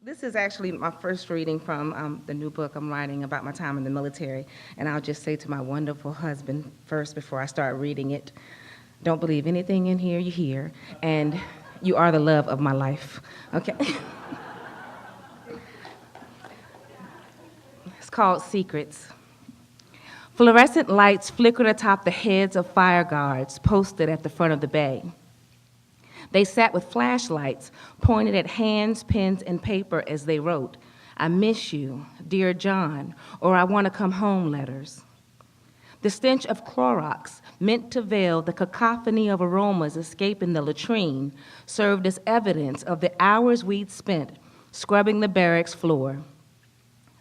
This is actually my first reading from the new book I'm writing about my time in the military, and I'll just say to my wonderful husband first before I start reading it, don't believe anything in here you hear, and you are the love of my life, okay? It's called Secrets. Fluorescent lights flickered atop the heads of fire guards posted at the front of the bay. They sat with flashlights pointed at hands, pens, and paper as they wrote, "I miss you, dear John," or "I want to come home" letters. The stench of Clorox, meant to veil the cacophony of aromas escaping the latrine, served as evidence of the hours we'd spent scrubbing the barracks floor.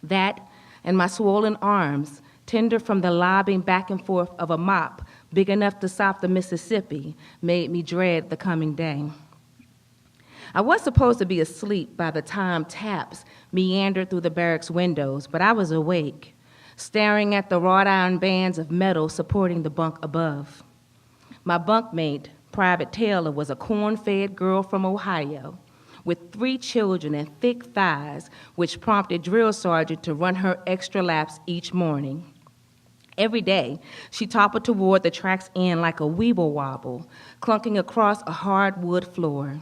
That and my swollen arms, tender from the lobbing back and forth of a mop big enough to stop the Mississippi, made me dread the coming day. I was supposed to be asleep by the time taps meandered through the barracks windows, but I was awake, staring at the wrought iron bands of metal supporting the bunk above. My bunkmate, Private Taylor, was a corn-fed girl from Ohio with 3 children and thick thighs, which prompted Drill Sergeant to run her extra laps each morning. Every day, she toppled toward the track's end like a weeble wobble, clunking across a hardwood floor.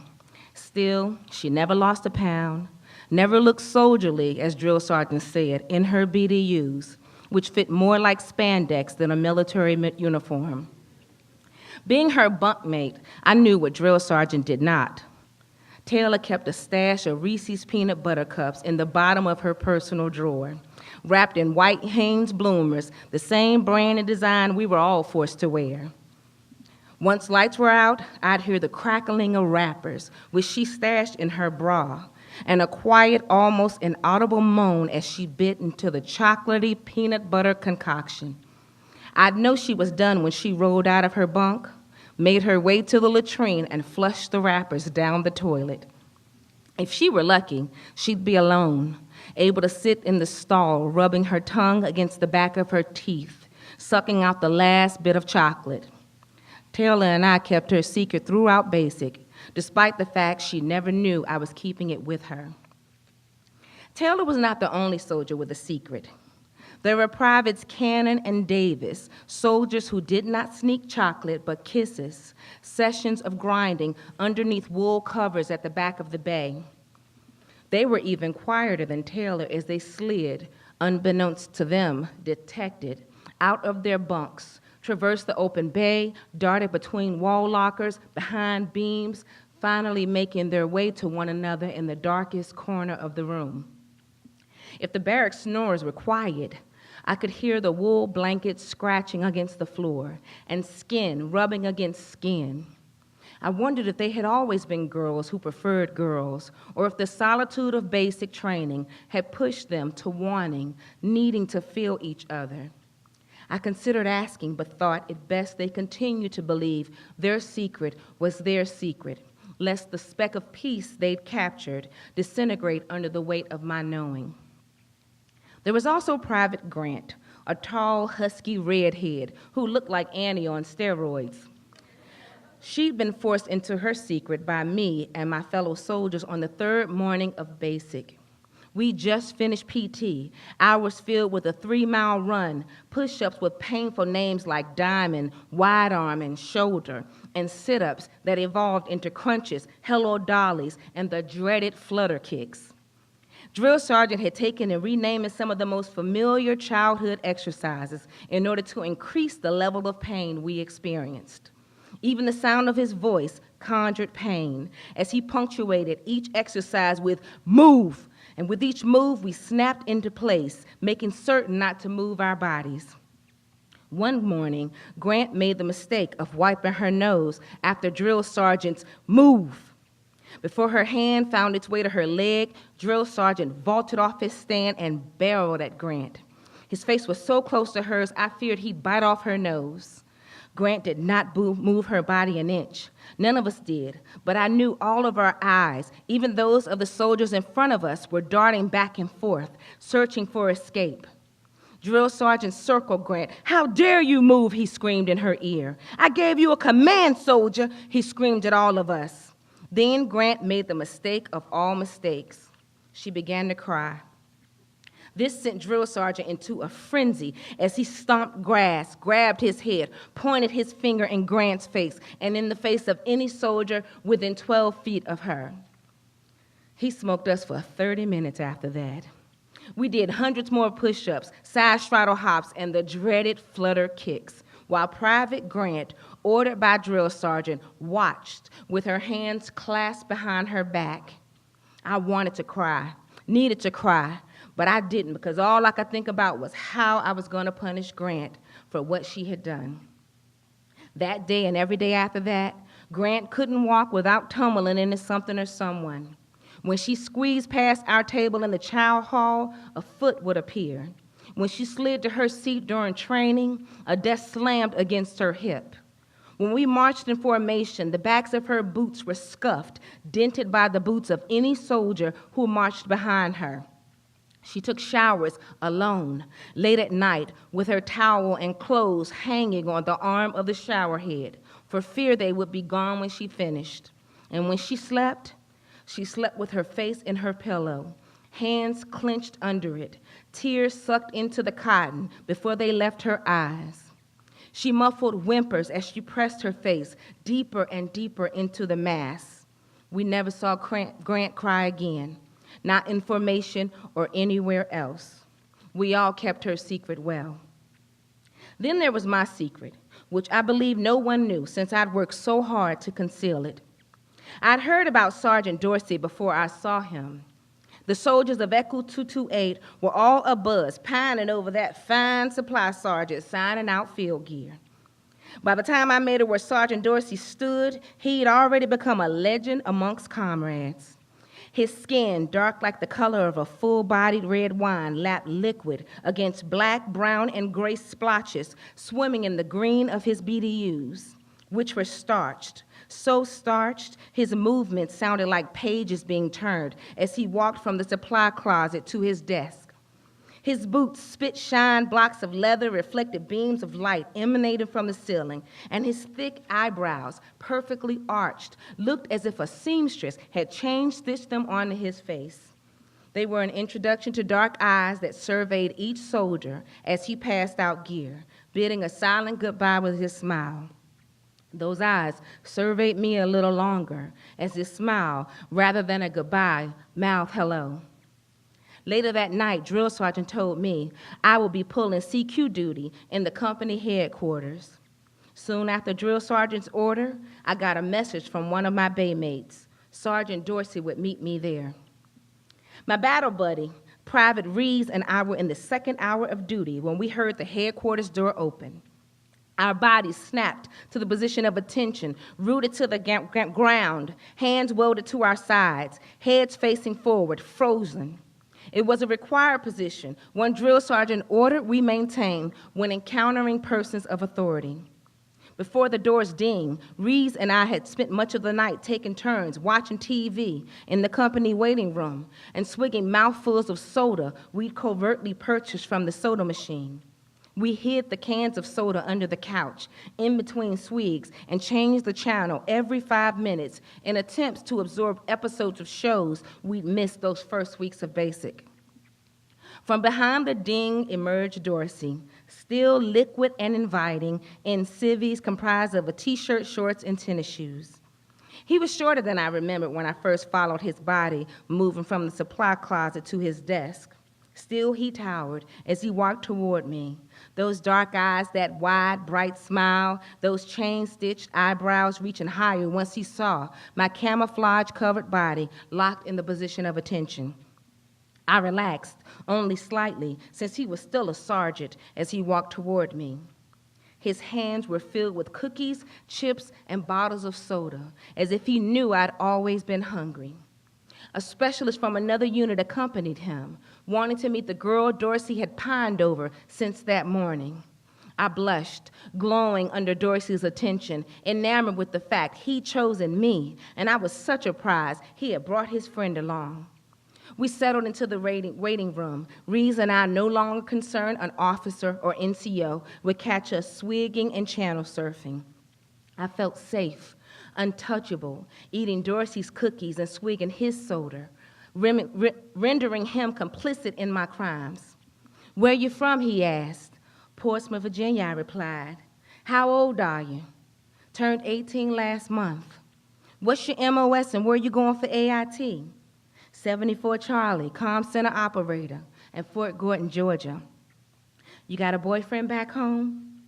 Still, she never lost a pound, never looked soldierly, as Drill Sergeant said, in her BDUs, which fit more like spandex than a military uniform. Being her bunkmate, I knew what Drill Sergeant did not. Taylor kept a stash of Reese's peanut butter cups in the bottom of her personal drawer, wrapped in white Hanes bloomers, the same brand and design we were all forced to wear. Once lights were out, I'd hear the crackling of wrappers, which she stashed in her bra, and a quiet, almost inaudible moan as she bit into the chocolatey peanut butter concoction. I'd know she was done when she rolled out of her bunk, made her way to the latrine, and flushed the wrappers down the toilet. If she were lucky, she'd be alone, able to sit in the stall, rubbing her tongue against the back of her teeth, sucking out the last bit of chocolate. Taylor and I kept her secret throughout basic, despite the fact she never knew I was keeping it with her. Taylor was not the only soldier with a secret. There were Privates Cannon and Davis, soldiers who did not sneak chocolate but kisses, sessions of grinding underneath wool covers at the back of the bay. They were even quieter than Taylor as they slid, unbeknownst to them, detected, out of their bunks, traversed the open bay, darted between wall lockers, behind beams, finally making their way to one another in the darkest corner of the room. If the barrack snores were quiet, I could hear the wool blankets scratching against the floor and skin rubbing against skin. I wondered if they had always been girls who preferred girls, or if the solitude of basic training had pushed them to wanting, needing to feel each other. I considered asking, but thought it best they continue to believe their secret was their secret, lest the speck of peace they'd captured disintegrate under the weight of my knowing. There was also Private Grant, a tall, husky redhead who looked like Annie on steroids. She'd been forced into her secret by me and my fellow soldiers on the 3rd morning of basic. We just finished PT, hours filled with a 3-mile run, push-ups with painful names like diamond, wide arm, and shoulder, and sit-ups that evolved into crunches, hello dollies, and the dreaded flutter kicks. Drill Sergeant had taken and renamed some of the most familiar childhood exercises in order to increase the level of pain we experienced. Even the sound of his voice conjured pain as he punctuated each exercise with "move," and with each move we snapped into place, making certain not to move our bodies. One morning, Grant made the mistake of wiping her nose after Drill Sergeant's "move." Before her hand found its way to her leg, Drill Sergeant vaulted off his stand and barreled at Grant. His face was so close to hers, I feared he'd bite off her nose. Grant did not move her body an inch. None of us did, but I knew all of our eyes, even those of the soldiers in front of us, were darting back and forth, searching for escape. Drill Sergeant circled Grant. "How dare you move?" he screamed in her ear. "I gave you a command, soldier," he screamed at all of us. Then Grant made the mistake of all mistakes. She began to cry. This sent Drill Sergeant into a frenzy as he stomped grass, grabbed his head, pointed his finger in Grant's face and in the face of any soldier within 12 feet of her. He smoked us for 30 minutes after that. We did hundreds more push-ups, side straddle hops, and the dreaded flutter kicks, while Private Grant, ordered by Drill Sergeant, watched with her hands clasped behind her back. I wanted to cry, needed to cry, but I didn't because all I could think about was how I was going to punish Grant for what she had done. That day and every day after that, Grant couldn't walk without tumbling into something or someone. When she squeezed past our table in the chow hall, a foot would appear. When she slid to her seat during training, a desk slammed against her hip. When we marched in formation, the backs of her boots were scuffed, dented by the boots of any soldier who marched behind her. She took showers alone, late at night, with her towel and clothes hanging on the arm of the shower head, for fear they would be gone when she finished. And when she slept with her face in her pillow, hands clenched under it, tears sucked into the cotton before they left her eyes. She muffled whimpers as she pressed her face deeper and deeper into the mass. We never saw Grant cry again, not in formation or anywhere else. We all kept her secret well. Then there was my secret, which I believe no one knew since I'd worked so hard to conceal it. I'd heard about Sergeant Dorsey before I saw him. The soldiers of Echo 228 were all abuzz, pining over that fine supply sergeant signing out field gear. By the time I made it where Sergeant Dorsey stood, he'd already become a legend amongst comrades. His skin, dark like the color of a full-bodied red wine, lapped liquid against black, brown, and gray splotches swimming in the green of his BDUs, which were starched. So starched, his movements sounded like pages being turned as he walked from the supply closet to his desk. His boots spit shine blocks of leather, reflected beams of light emanating from the ceiling, and his thick eyebrows, perfectly arched, looked as if a seamstress had stitched them onto his face. They were an introduction to dark eyes that surveyed each soldier as he passed out gear, bidding a silent goodbye with his smile. Those eyes surveyed me a little longer as his smile, rather than a goodbye, mouthed hello. Later that night, Drill Sergeant told me I would be pulling CQ duty in the company headquarters. Soon after Drill Sergeant's order, I got a message from one of my baymates. Sergeant Dorsey would meet me there. My battle buddy, Private Reeves, and I were in the second hour of duty when we heard the headquarters door open. Our bodies snapped to the position of attention, rooted to the ground, hands welded to our sides, heads facing forward, frozen. It was a required position, one drill sergeant ordered we maintain when encountering persons of authority. Before the doors dinged, Reeves and I had spent much of the night taking turns watching TV in the company waiting room and swigging mouthfuls of soda we'd covertly purchased from the soda machine. We hid the cans of soda under the couch, in between swigs, and changed the channel every 5 minutes in attempts to absorb episodes of shows we'd missed those first weeks of basic. From behind the ding emerged Dorsey, still liquid and inviting, in civvies comprised of a t-shirt, shorts, and tennis shoes. He was shorter than I remembered when I first followed his body, moving from the supply closet to his desk. Still, he towered as he walked toward me. Those dark eyes, that wide, bright smile, those chain-stitched eyebrows reaching higher once he saw my camouflage-covered body locked in the position of attention. I relaxed, only slightly, since he was still a sergeant as he walked toward me. His hands were filled with cookies, chips, and bottles of soda, as if he knew I'd always been hungry. A specialist from another unit accompanied him, wanting to meet the girl Dorsey had pined over since that morning. I blushed, glowing under Dorsey's attention, enamored with the fact he'd chosen me, and I was such a prize he had brought his friend along. We settled into the waiting room. Reeves and I, no longer concerned an officer or NCO would catch us swigging and channel surfing. I felt safe, untouchable, eating Dorsey's cookies and swigging his soda, rendering him complicit in my crimes. Where you from, he asked. Portsmouth, Virginia, I replied. How old are you? Turned 18 last month. What's your MOS and where you going for AIT? 74 Charlie, comm center operator in Fort Gordon, Georgia. You got a boyfriend back home?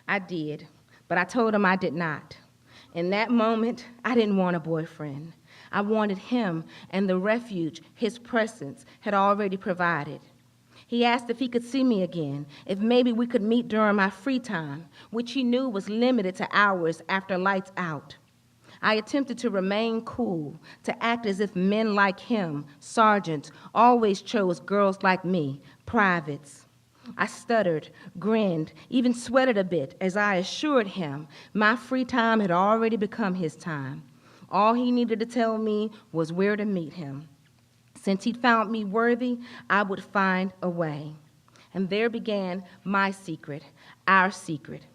I did, but I told him I did not. In that moment, I didn't want a boyfriend. I wanted him and the refuge his presence had already provided. He asked if he could see me again, if maybe we could meet during my free time, which he knew was limited to hours after lights out. I attempted to remain cool, to act as if men like him, sergeants, always chose girls like me, privates. I stuttered, grinned, even sweated a bit as I assured him my free time had already become his time. All he needed to tell me was where to meet him. Since he'd found me worthy, I would find a way. And there began my secret, our secret.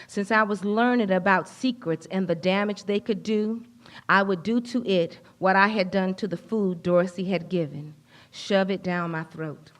Since I was learned about secrets and the damage they could do, I would do to it what I had done to the food Dorsey had given, shove it down my throat.